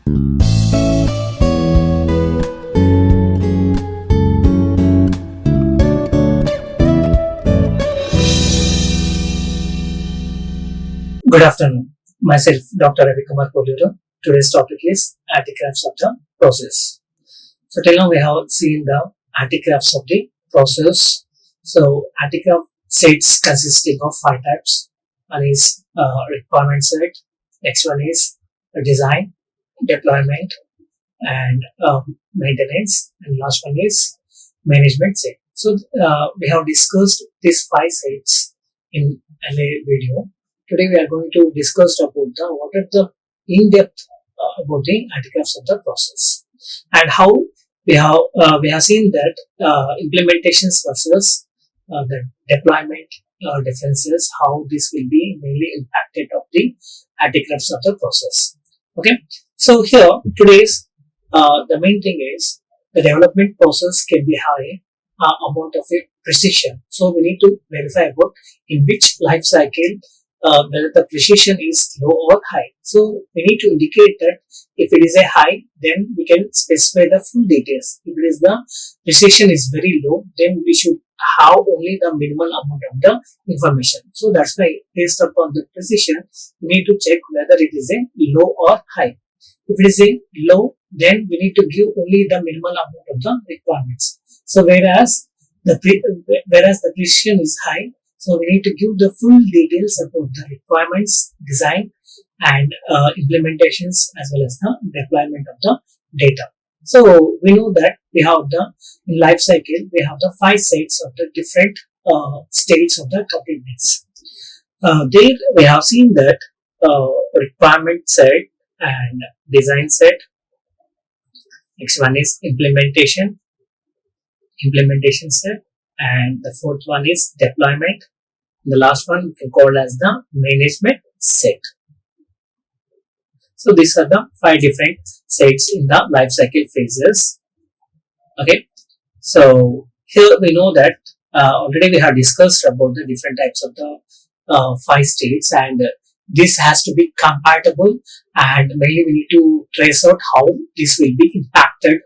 Good afternoon. Myself, Dr. Ravi Kumar Poluru. Today's topic is anti-crafts of the process. So till now we have seen the anti-crafts of the process. So anti-craft sets consisting of 5 types. One is requirement set. Next one is design, deployment, and maintenance. And last one is management set. So we have discussed these 5 sets in a video. Today we are going to discuss about what are the in-depth about the anti-crafts of the process and how we have seen that implementations versus the deployment differences, how this will be mainly impacted of the anti-crafts of the process. Okay, so here today's the main thing is the development process can be high amount of precision. So we need to verify about in which life cycle whether the precision is low or high. So we need to indicate that if it is a high, then we can specify the full details. If it is the precision is very low, then we should have only the minimal amount of the information. So that's why based upon the precision, we need to check whether it is a low or high. If it is a low, then we need to give only the minimal amount of the requirements. So whereas the precision is high, so we need to give the full details about the requirements, design, and implementations as well as the deployment of the data. So we know that we have the in life cycle we have the 5 sets of the different states of the completeness. There we have seen that requirement set and design set. Next one is implementation set. And the fourth one is deployment. The last one we can call as the management set. So these are the 5 different sets in the life cycle phases. Okay. So here we know that already we have discussed about the different types of the 5 states, and this has to be compatible, and mainly we need to trace out how this will be impacted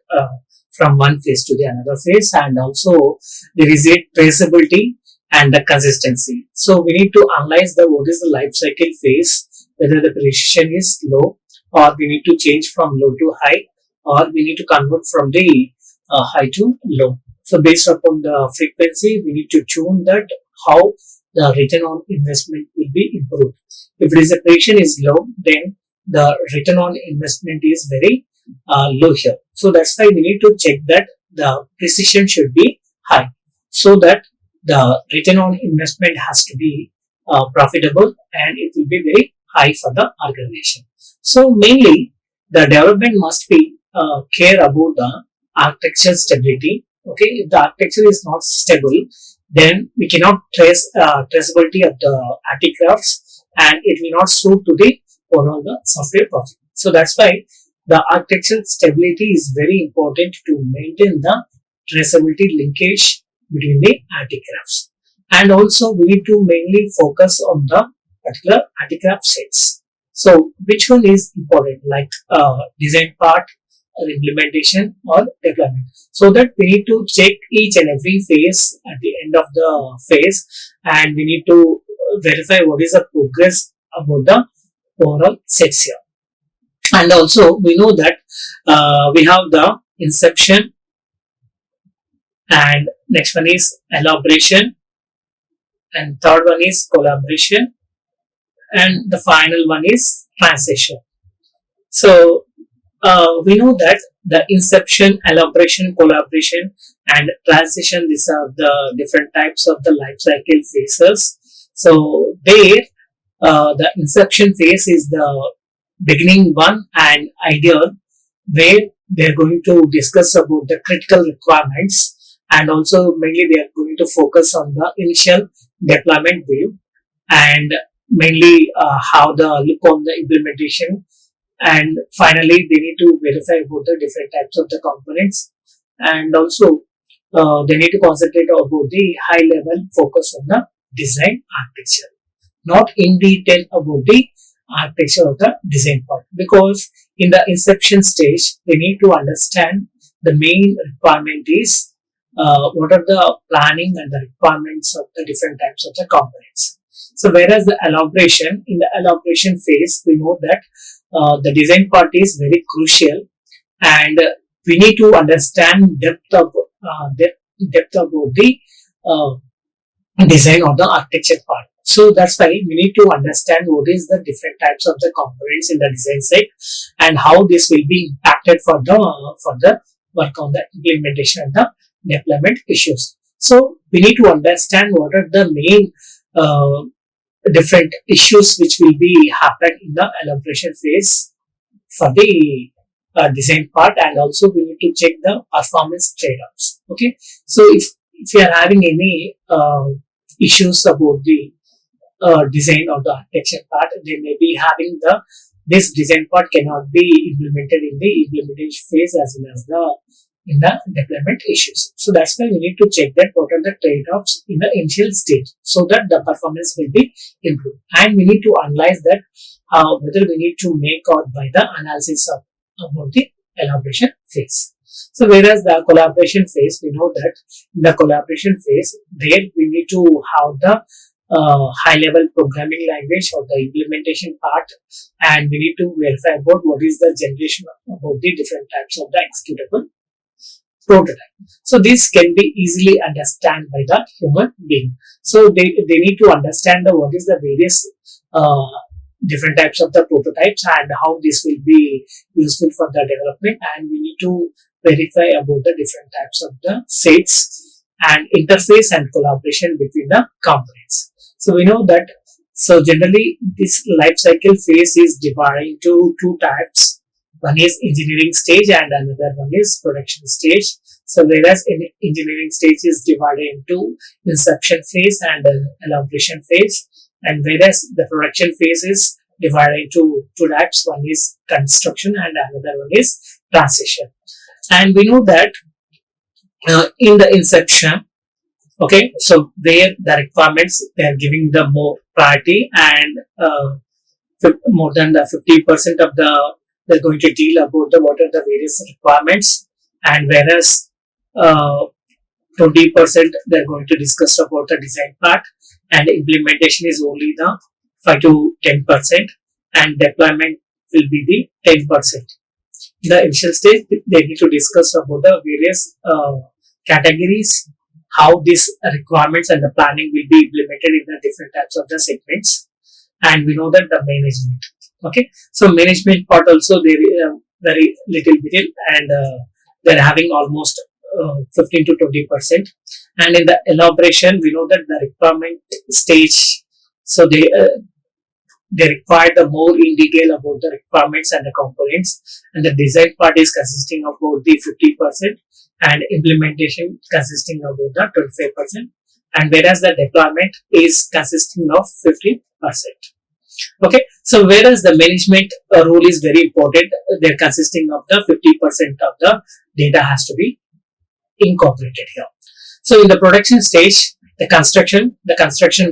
from one phase to the another phase, and also there is a traceability and the consistency. So we need to analyze what is the life cycle phase, whether the precision is low, or we need to change from low to high, or we need to convert from the high to low. So based upon the frequency, we need to tune that how the return on investment will be improved. If it is the precision is low, then the return on investment is very low here. So that's why we need to check that the precision should be high, so that the return on investment has to be profitable and it will be very high for the organization. So mainly the development must be care about the architecture stability. Okay, if the architecture is not stable, then we cannot trace traceability of the anti-crafts, and it will not suit to the overall the software profit. So that's why the architectural stability is very important to maintain the traceability linkage between the anti-crafts. And also we need to mainly focus on the particular anti-craft sets. So which one is important, like design part or implementation or deployment. So that we need to check each and every phase at the end of the phase, and we need to verify what is the progress about the overall sets here. And also we know that we have the inception, and next one is elaboration, and third one is collaboration, and the final one is transition. So we know that the inception, elaboration, collaboration, and transition, these are the different types of the life cycle phases. So there the inception phase is the beginning one and ideal, where they are going to discuss about the critical requirements, and also mainly they are going to focus on the initial deployment view, and mainly how the look on the implementation, and finally they need to verify about the different types of the components, and also they need to concentrate about the high level focus on the design architecture, not in detail about the architecture of the design part, because in the inception stage they need to understand the main requirement is what are the planning and the requirements of the different types of the components. So whereas the elaboration, in the elaboration phase, we know that the design part is very crucial, and we need to understand depth about the uh, design or the architecture part. So that's why we need to understand what is the different types of the components in the design set and how this will be impacted for the work on the implementation and the deployment issues. So we need to understand what are the main different issues which will be happen in the elaboration phase for the design part, and also we need to check the performance trade-offs. Okay, so if you are having any issues about the design or the architecture part, they may be having this design part cannot be implemented in the implementation phase as well as the in the deployment issues. So that's why we need to check that what are the trade-offs in the initial stage so that the performance will be improved, and we need to analyze that whether we need to make out by the analysis of about the elaboration phase. So whereas the collaboration phase, we know that in the collaboration phase, there we need to have the high level programming language or the implementation part, and we need to verify about what is the generation about the different types of the executable prototype. So this can be easily understood by the human being. So they need to understand what is the various different types of the prototypes and how this will be useful for the development, and we need to verify about the different types of the sets and interface and collaboration between the components. So we know that, so generally this life cycle phase is divided into two types. One is engineering stage and another one is production stage. So whereas in engineering stage is divided into inception phase and elaboration phase, and whereas the production phase is divided into two types. One is construction and another one is transition. And we know that in the inception, okay, so where the requirements they are giving the more priority, and more than the 50% of the they're going to deal about the what are the various requirements, and whereas 20% they're going to discuss about the design part, and implementation is only the 5 to 10%, and deployment will be the 10%. In the initial stage, they need to discuss about the various categories, how these requirements and the planning will be implemented in the different types of the segments, and we know that the management. Okay, so management part also there very little bit, and they're having almost 15 to 20%. And in the elaboration, we know that the requirement stage, so they require the more in detail about the requirements and the components, and the design part is consisting of about the 50%, and implementation consisting of about the 25%, and whereas the deployment is consisting of 50%. Okay, so whereas the management role is very important, they're consisting of the 50% of the data has to be incorporated here. So in the production stage, the construction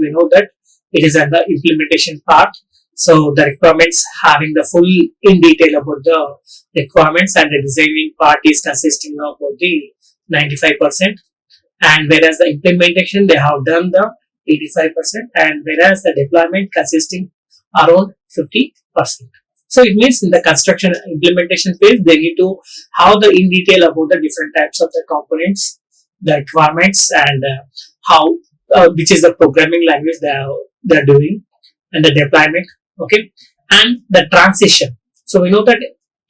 we know that it is in the implementation part. So the requirements having the full in detail about the requirements, and the designing part is consisting of about the 95%, and whereas the implementation they have done the 85%, and whereas the deployment consisting around 50%. So it means in the construction implementation phase, they need to have the in detail about the different types of the components, the requirements, and how which is the programming language they are doing, and the deployment. Okay, and the transition. So we know that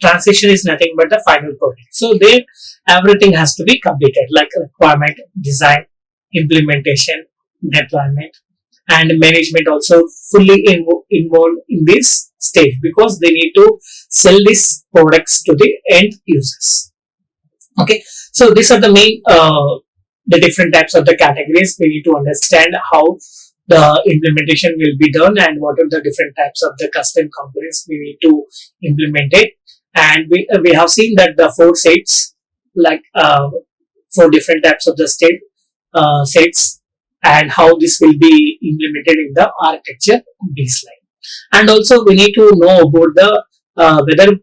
transition is nothing but the final product. So there everything has to be completed, like requirement, design, implementation, deployment, and management also fully involved in this stage, because they need to sell these products to the end users. Okay, so these are the main the different types of the categories. We need to understand how the implementation will be done, and what are the different types of the custom components we need to implement it. And we have seen that the four sets, like four different types of the sets, and how this will be implemented in the architecture baseline. And also we need to know about the whether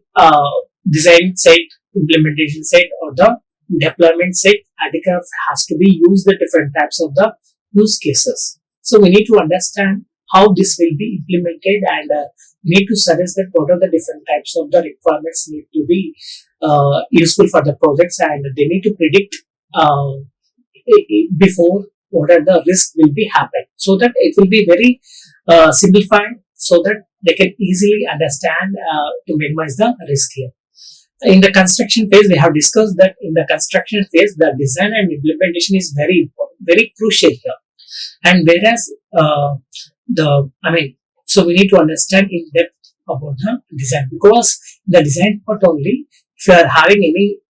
design set, implementation set, or the deployment set anti-craft has to be used the different types of the use cases. So we need to understand how this will be implemented, and we need to suggest that what are the different types of the requirements need to be useful for the projects, and they need to predict before what are the risk will be happen, so that it will be very simplified, so that they can easily understand to minimize the risk here. In the construction phase, we have discussed that in the construction phase, the design and implementation is very important, very crucial here. And whereas so we need to understand in depth about the design, because the design part only, if you are having any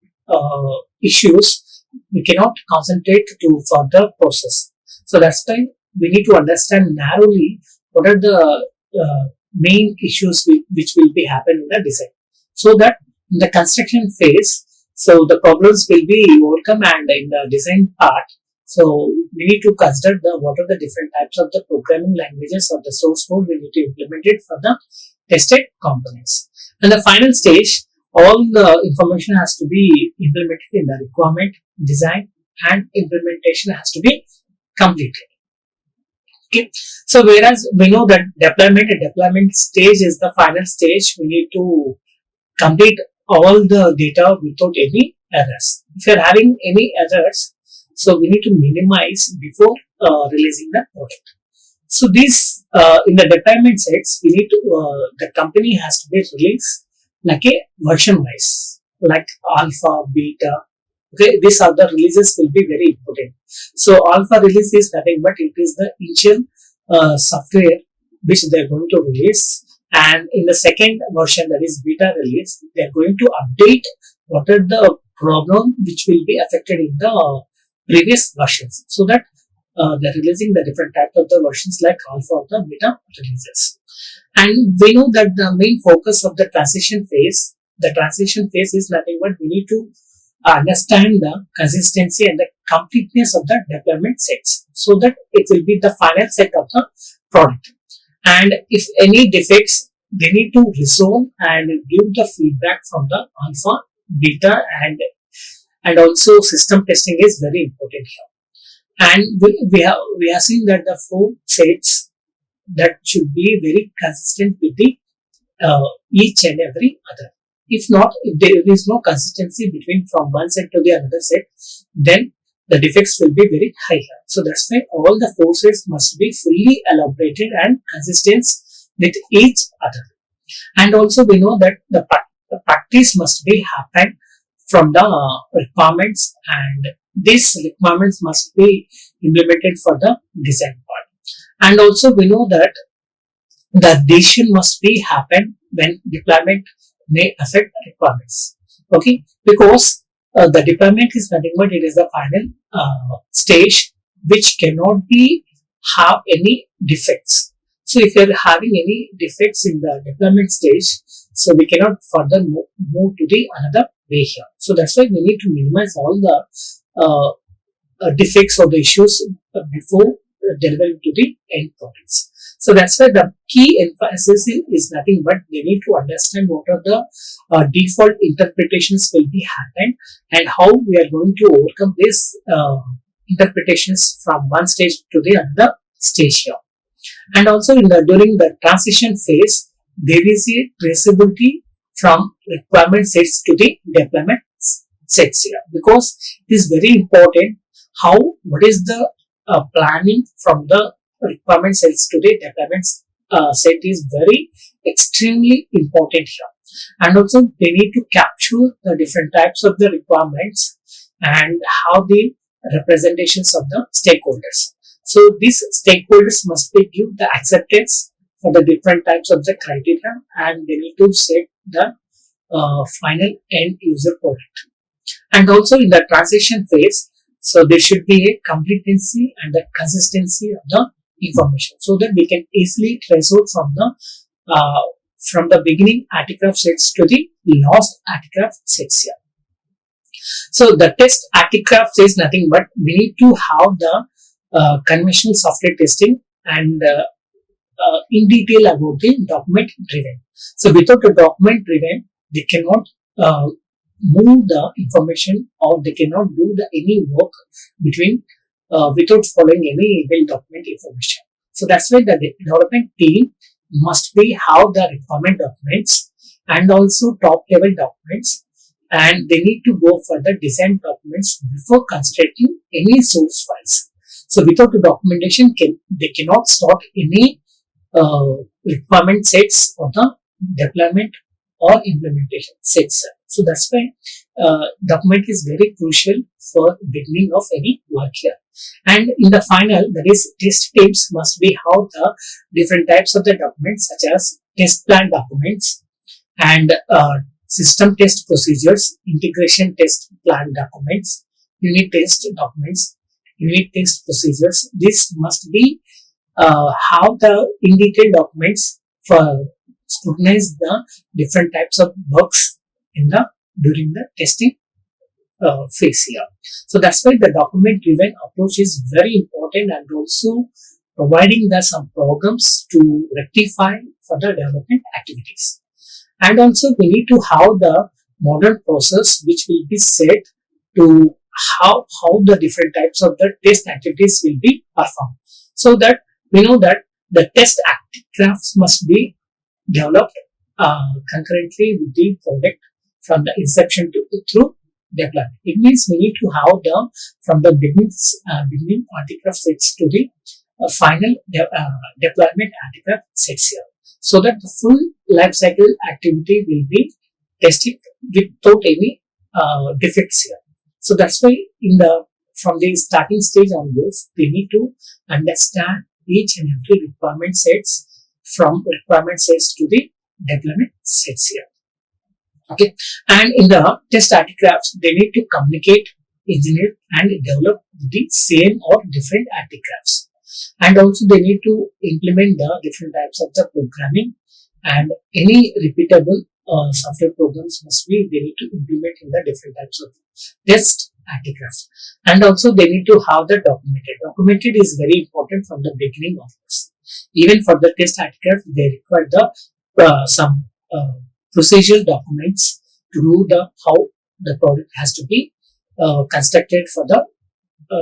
issues, we cannot concentrate to further process. So that's why we need to understand narrowly what are the main issues which will be happen in the design, so that in the construction phase, so the problems will be overcome, and in the design part, so we need to consider the what are the different types of the programming languages or the source code we need to implement it for the tested components. And the final stage, all the information has to be implemented in the requirement, design, and implementation has to be completed. Okay. So whereas we know that deployment stage is the final stage, we need to complete all the data without any errors. If you are having any errors, so we need to minimize before releasing the product. So these in the deployment sets, we need to the company has to be released like a version wise, like alpha, beta. Okay, these are the releases will be very important. So alpha release is nothing but it is the initial software which they are going to release, and in the second version, that is beta release, they are going to update what are the problem which will be affected in the previous versions, so that they're releasing the different types of the versions like alpha or the beta releases. And we know that the main focus of the transition phase is nothing but we need to understand the consistency and the completeness of the deployment sets, so that it will be the final set of the product. And if any defects, they need to resolve and give the feedback from the alpha, beta, and also system testing is very important here. And we have seen that the 4 sets that should be very consistent with the each and every other. If not, if there is no consistency between from one set to the another set, then the defects will be very high. So that's why all the 4 sets must be fully elaborated and consistent with each other. And also we know that the practice must be happen from the requirements, and these requirements must be implemented for the design part. And also we know that the decision must be happen when deployment may affect requirements. Okay, because the deployment is nothing but it is the final stage which cannot be have any defects. So if you are having any defects in the deployment stage, so we cannot further move to the another way here. So that's why we need to minimize all the defects or the issues before delivering to the end products. So that's why the key emphasis is nothing but they need to understand what are the default interpretations will be happen, and how we are going to overcome these interpretations from one stage to the another stage here. And also during the transition phase, there is a traceability from requirement sets to the deployment sets here, because it is very important what is the planning from the requirement sets to the deployment set is very extremely important here. And also they need to capture the different types of the requirements and how the representations of the stakeholders. So these stakeholders must be give the acceptance for the different types of the criteria, and they need to set the final end user product. And also in the transition phase, so there should be a completency and the consistency of the information, so that we can easily trace out from the beginning anti-craft sets to the last anti-craft sets here. So the test anti-craft says nothing but we need to have the conventional software testing and in detail about the document driven. So without a document driven, they cannot move the information, or they cannot do any work between without following any well document information. So that's why the development team must be have the requirement documents and also top level documents, and they need to go for the design documents before constructing any source files. So without the documentation, they cannot start any requirement sets or the deployment or implementation sets. So that's why document is very crucial for beginning of any work here. And in the final, that is, test teams must be how the different types of the documents, such as test plan documents and system test procedures, integration test plan documents, unit test documents, unit test procedures. This must be how the in detail documents for scrutinize the different types of bugs in the during the testing phase here. So that's why the document driven approach is very important, and also providing the some programs to rectify for the development activities. And also we need to have the modern process which will be set to how the different types of the test activities will be performed, so that we know that the test graphs must be developed concurrently with the product from the inception through deployment. It means we need to have the from the beginning anti-graph sets to the final deployment anti-graph sets here, so that the full life cycle activity will be tested without any defects here. So that's why from the starting stage onwards, they need to understand each and every requirement sets, from requirement sets to the deployment sets here. Okay, and in the test anti-graphs, they need to communicate, engineer, and develop the same or different anti-graphs. And also they need to implement the different types of the programming, and any repeatable software programs must be they need to implement in the different types of test anti-graphs. And also they need to have the documented. Documented is very important from the beginning of this. Even for the test anti-graph, they require the some procedural documents to do the how the product has to be constructed for the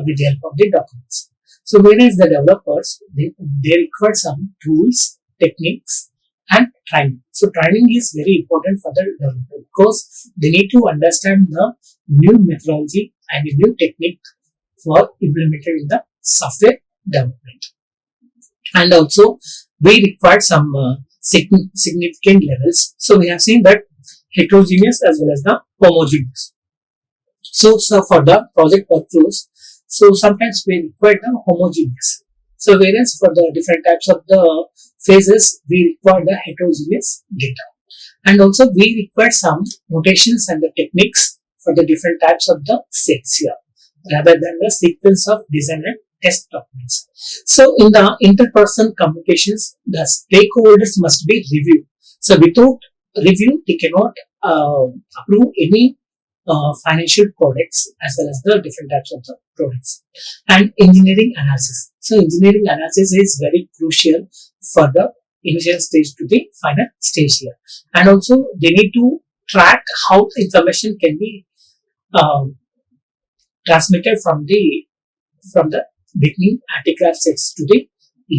with the help of the documents. So whereas the developers they require some tools, techniques, and training. So training is very important for the developer, because they need to understand the new methodology and a new technique for implemented in the software development. And also we require some significant levels. So we have seen that heterogeneous as well as the homogeneous. So for the project workflows, so sometimes we require the homogeneous. So whereas for the different types of the phases, we require the heterogeneous data. And also we require some notations and the techniques for the different types of the sets here, rather than the sequence of design and test documents. So in the interpersonal communications, the stakeholders must be reviewed. So without review, they cannot approve any financial products as well as the different types of the products. And engineering analysis. So engineering analysis is very crucial for the initial stage to the final stage here. And also they need to track how information can be transmitted from the beginning anti-graph sets to the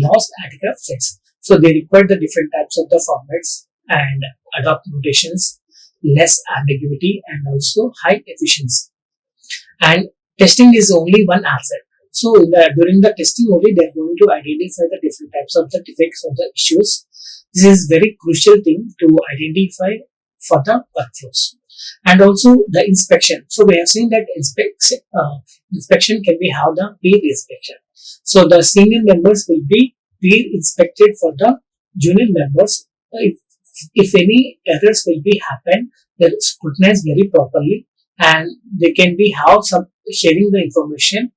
last anti-graph sets. So they require the different types of the formats and adopt notations, less ambiguity, and also high efficiency. And testing is only one aspect. So during the testing only, they are going to identify the different types of the defects or the issues. This is very crucial thing to identify for the workflows. And also the inspection. So we have seen that inspection can be how the peer inspection. So the senior members will be peer inspected for the junior members. If any errors will be happen, they're scrutinized very properly, and they can be how some sharing the information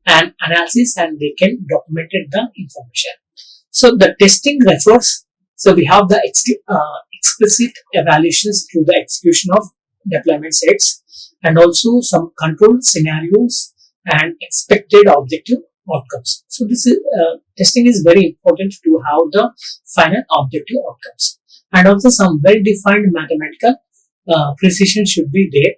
and analysis, and they can document the information. So the testing refers. So we have the explicit evaluations through the execution of deployment sets, and also some control scenarios and expected objective outcomes. So this is testing is very important to have the final objective outcomes, and also some well-defined mathematical precision should be there,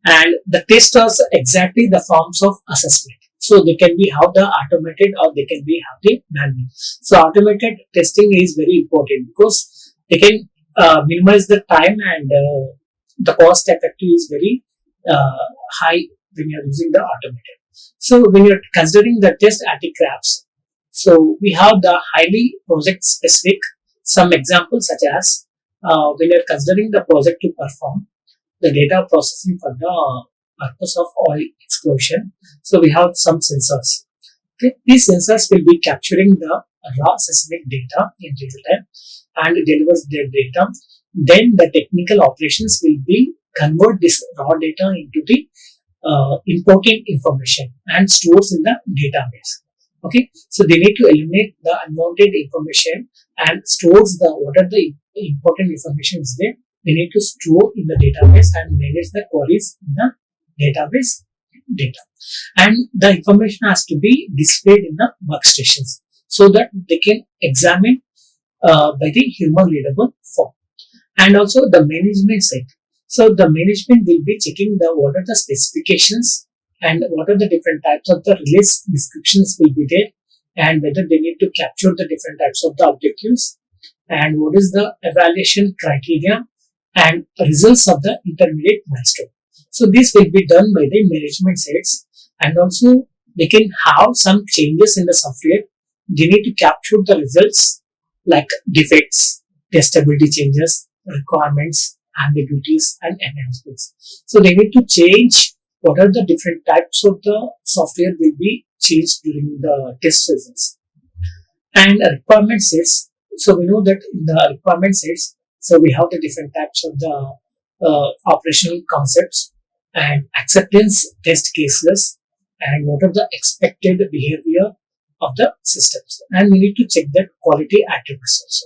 and the test are exactly the forms of assessment. So they can be how the automated or they can be how the manual. So automated testing is very important because they can minimize the time, and the cost effective is very high when you are using the automated. So when you're considering the test anti-graphs, so we have the highly project specific. Some examples such as when you're considering the project to perform the data processing for the purpose of oil explosion. So we have some sensors. Okay. These sensors will be capturing the raw seismic data in real time and delivers their data. Then the technical operations will be convert this raw data into the important information and stores in the database. Okay, so they need to eliminate the unwanted information and stores the what are the important information is there. They need to store in the database and manage the queries in the database data. And the information has to be displayed in the workstations so that they can examine by the human readable form. And also the management side. So the management will be checking the what are the specifications and what are the different types of the release descriptions will be there, and whether they need to capture the different types of the objectives, and what is the evaluation criteria and results of the intermediate milestone. So this will be done by the management sides, and also they can have some changes in the software. They need to capture the results like defects, testability changes, requirements, ambiguities, and enhancements. So they need to change what are the different types of the software will be changed during the test results. And requirement sets. So we know that in the requirement sets, so we have the different types of the operational concepts and acceptance test cases and what are the expected behavior of the systems. And we need to check that quality attributes also.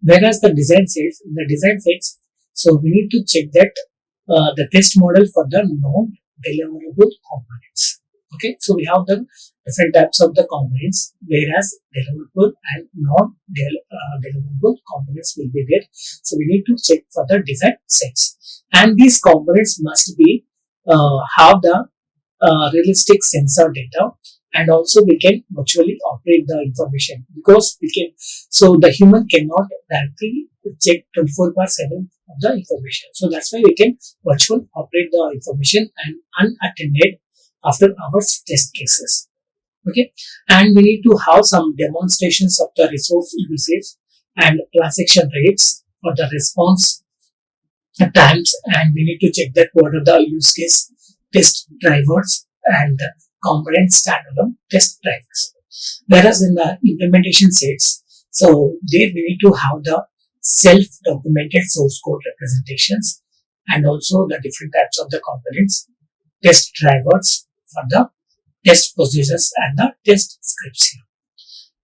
Whereas the design sets, in the design sets, so we need to check that the test model for the non-deliverable components. Okay, so we have the different types of the components, whereas deliverable and non-deliverable components will be there. So we need to check for the design sets, and these components must be have the realistic sensor data, and also we can virtually operate the information because we can. So the human cannot directly check 24/7 of the information. So that's why we can virtually operate the information and unattended after our test cases. Okay, and we need to have some demonstrations of the resource usage and transaction rates for the response times, and we need to check that what are the use case test drivers and component standalone test drivers. Whereas in the implementation sets, so there we need to have the self-documented source code representations and also the different types of the components, test drivers for the test procedures and the test scripts here.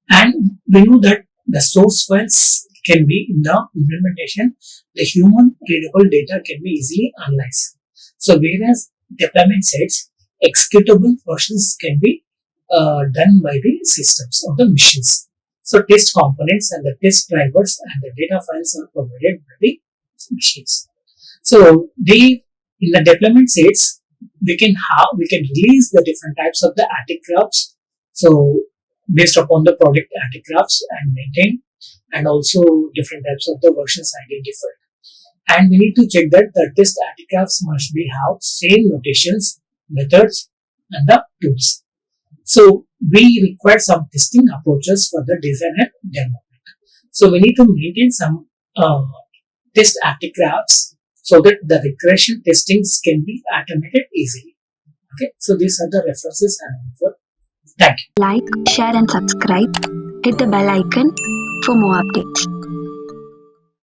And we know that the source files can be in the implementation, the human readable data can be easily analyzed. So whereas deployment sets, executable versions can be done by the systems of the machines. So test components and the test drivers and the data files are provided by the machines. So in the deployment sets, we can release the different types of the anti-graphs. So based upon the product anti-graphs and maintain, and also different types of the versions identified. And we need to check that the test anti-graphs must be have same notations, methods, and the tools. So we require some testing approaches for the design and development. So we need to maintain some test anti-graphs so that the regression testings can be automated easily. Okay, so these are the references and for. Thank you. Like, share and subscribe. Hit the bell icon for more updates.